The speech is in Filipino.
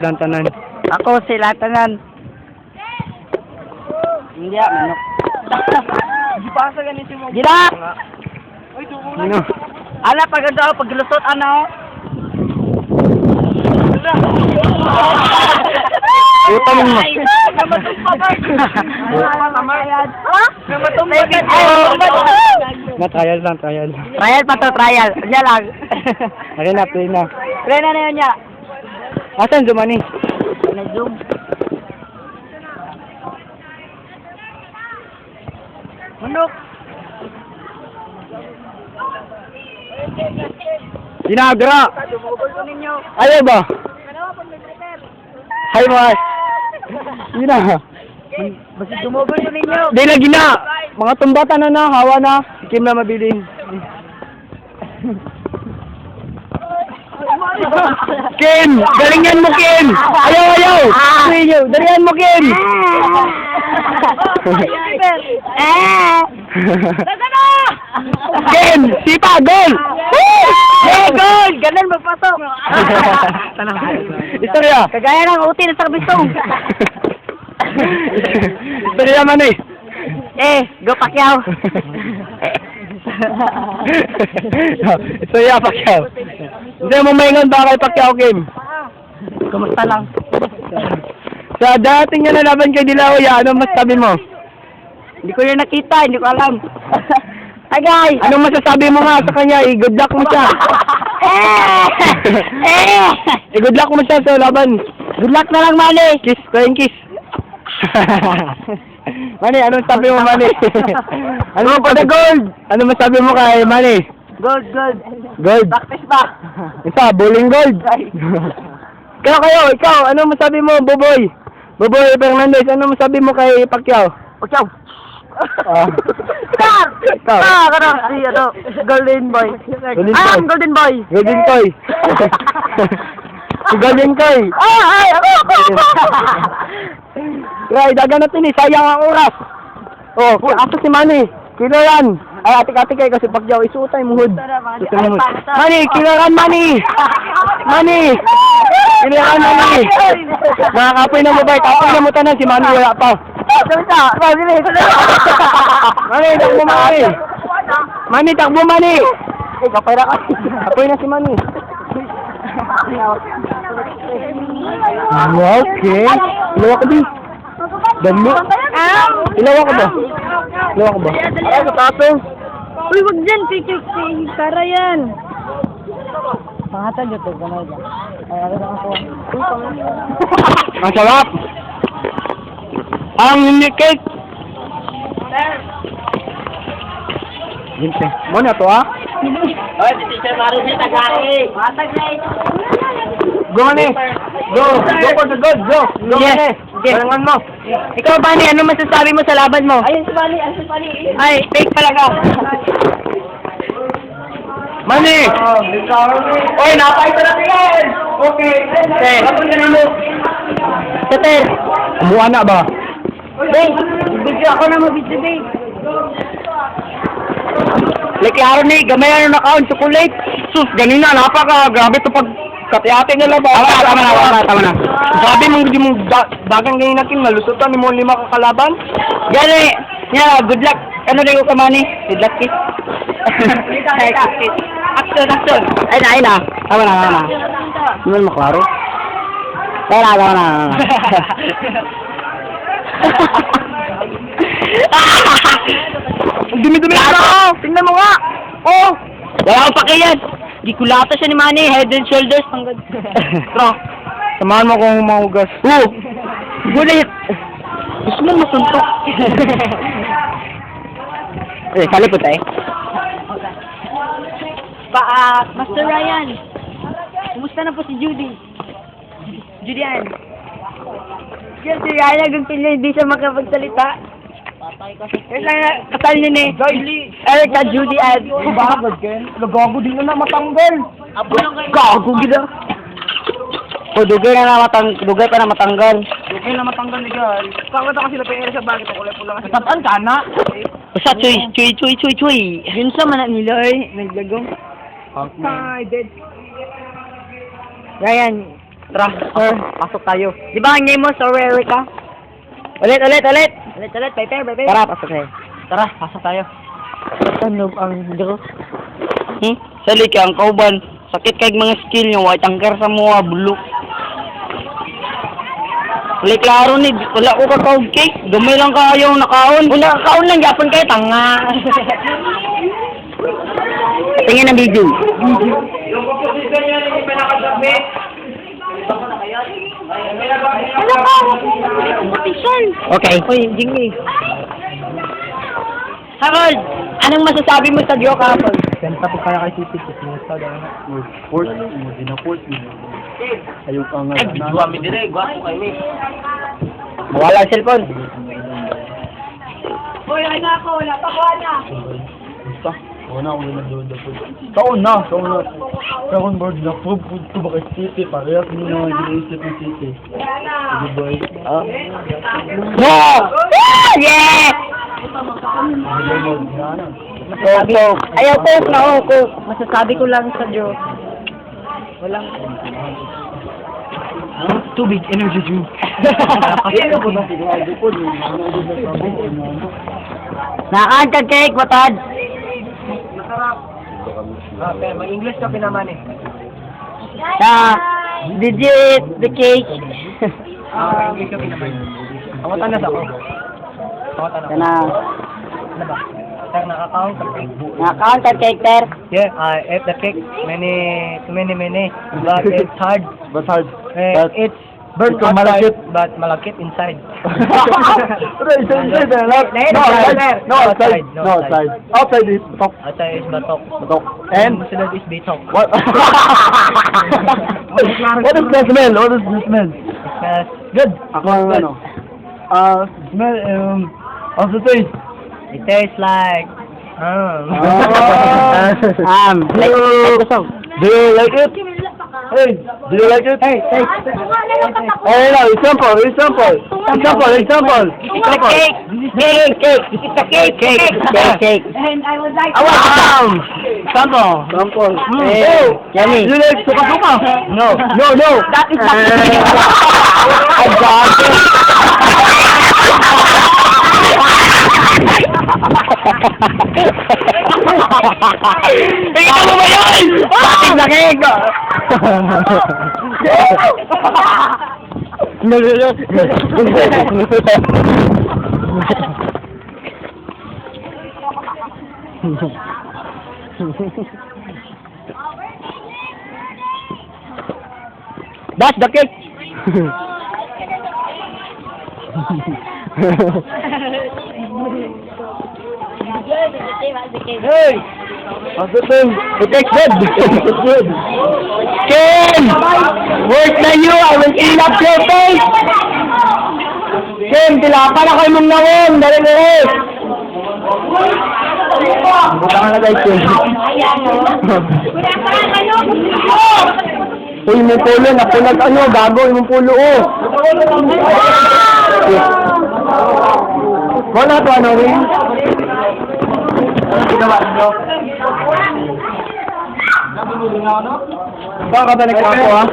Tanan. Ako sila tanan. Hindi manok. Di pa sa ganito mo. Gila! Ay, dugo Ano? Ala pag daw paglusot ano? Utang mo. Na trial lang, trial. Trial pa to, trial. Diyan lang. Okay na, play na. Play na yun niya. Asan Zumani? Na-zoom. Manok. Ginagra! Ninyo. Ayaw ba? Hi, Mas. Gina. Basta dumugol ko ninyo. Di na gina. Mga tumbatan na hawa na. Kim na mabiling. Kim! Galingan mo, Kim! Ayaw, ayaw! Ayaw! Galingan mo, Kim! Kim! Sipa! Goal! Hey, goal! Ganun magpasok. Istorya! Kagaya ng uti na sa kabisong. Istorya man eh! Go Pacquiao. Istorya, Pacquiao! Hindi mo maingon ba kay Pacquiao, Kim? Kumusta lang? Sa dating nga nalaban kay Dilaoya, ano mas sabi mo? Hindi ko yun nakita, hindi ko alam. Agay! Anong masasabi mo nga sa kanya? I-good luck mo siya. I-good luck mo siya sa laban. Good luck na lang, Manny! Kiss, flying kiss. Manny, anong sabi mo, Manny? Ano mo pa the gold? Ano masabi mo kay Manny? Gold, gold. Gold. Practice ba? Isa, bowling gold. Kayo, ikaw, ano masabi mo, Boboy? Boboy Fernandez, ano masabi mo kay Pacquiao? Pacquiao! Ah. Ikaw. Golden boy. Golden boy. Golden boy. Golden Koy. Si Golden Koy. Ako. Right, dagan natin eh, sayang ang oras. Oh, ako si Manny. Kilo yan. Ay, atik-atik kayo kasi Pacquiao, isuutay muhod. Manny, kilo yan, Manny. Manny. Kilo yan, Manny. Mga kapoy na mo ba? Kapoy na mo tanan, si Manny wala pa. Manny, takbo Manny. Manny, takbo Manny. Kapay na ka. Kapoy na si Manny. Okay. Ilawa ka din. Dami. Ilawa ka ba? Ilawa ka ba? Ay, katapos. Uy, wag dyan. Picture. Kara yan. Pangatan nyo to. Gano'n dyan. Ay, ano na ako. Ang sarap. Ang hindi cake. Ginte. Mo na to ha? Oy, teacher Mario si Tagari. Matagay. Go Manny. Go. Go for the good. Go. Go Manny. Balangan mo. Ikaw, Manny, ano masasabi mo sa laban mo? Ay, Fake talaga. Manny. Oy, napay sa natin yan. Okay. Kapag ka na mo. Kater. Umuha na ba? Hey, video ako na mabidyo, babe. Like klaro ni, gamay ano na kaon, chocolate. Sus, ganina, napaka, grabe to pag kati-ate nila ba? Tama na. Sabi mong hindi mong bagang ganyan natin, nalusutan ni mo 5 kakalaban. Gani, yeah, good luck. Ano rin ko ka, Manny? Good luck, kiss. Action. Ay na. Tama na. Hindi mo maklaro. Tama na. Ang dumi-dumi na. Tingnan mo nga. Oh! Wala akong pakiyan. Di kulata siya ni Manny. Head and shoulders. Tanggad. Bro, samahan mo kung mahugas. Gulit. Gusto mo masuntok. Salipot tayo. Master Ryan. Kumusta na po si Judy? Julian. Yan si Ryan nagpili, hindi siya makapagsalita. Kasal niya ni Erica Judy at Bagod, Ken. Nagago din na matanggal. Gago gila. O, dugay pa na matanggal. Okay na matanggal ni Gal. Bakit ako sila pera sa bagay? Kulay pula kasi. Saan ka na? Basta chuy. Yun sa manak nila eh. Naglagong. Hi, Ryan, Tara, sir. Pasok tayo. Di ba ang name mo, Sir Erica? Ulit. Ulit, Piper. Tara, pasok tayo. Tara, pasok tayo. Ano ang dro? Sali ka ang kauban. Sakit kay mga skill nyo. White angker sa mga bulok. Wala klaro ni. Wala ko kakaog cake. Gamay lang kayo nakaon. Una, kaon lang, yapon kayo, tanga. Tingin ang video. Yung composition niya yung pinakasubmit. Ano ka? Competition. Okay. Uy, Jingy. Harold, anong masasabi mo sa Dio kahapon? Kanta po kaya kay Titi. Force mo. Ayaw ka nga. Guwami dire, guwapo kayo eh. Wala ang cellphone. Uy, ay na ako, wala pa ko na. Basta. Kaon na. Kaon board na. Pug to ba kay Titi. Parehas mo na ginaisip ng Titi. Goodbye. No! Yeah! Ayaw ko na ako. Masasabi ko lang sa Dio. Walang... Tubig, energy drink. Nakanta cake, batad. Mag-English ka pinaman eh. Did you eat the cake? Mag-English ka pinaman. Awatan na sa ako. Kana. Ano ba? Sir, nakakaon sa cake. Nakanta cake, sir. Yeah, I ate the cake many, but it's hard. But hard. It's burnt Ito, outside, malakit. but malakit inside. No, outside. Outside is top. Outside is batok. And Sunod is bitok. what? What is the smell? What is the smell? It smells good. Ako ang ano? Smell of the taste. It tastes like Like the song. Do you like it? Hey, do you like it? Hey. Hey, no, example. It's a cake. Cake. And I would like Sample. Yummy. You like suka-suka? No. That is Tingnan mo ba yun? Bakit na cake? That's the cake. Hey! How's it been? The cake's good. It's good. Ken! Worse than you, I will clean up your face! Ken, tilapan ako yung mong nawon! Dali! Buta ka na guys, Ken. Uy, yung pulo, napulag ano, gago, yung pulo, oh! Wala to, ano rin? Baka ba nagkako, ha?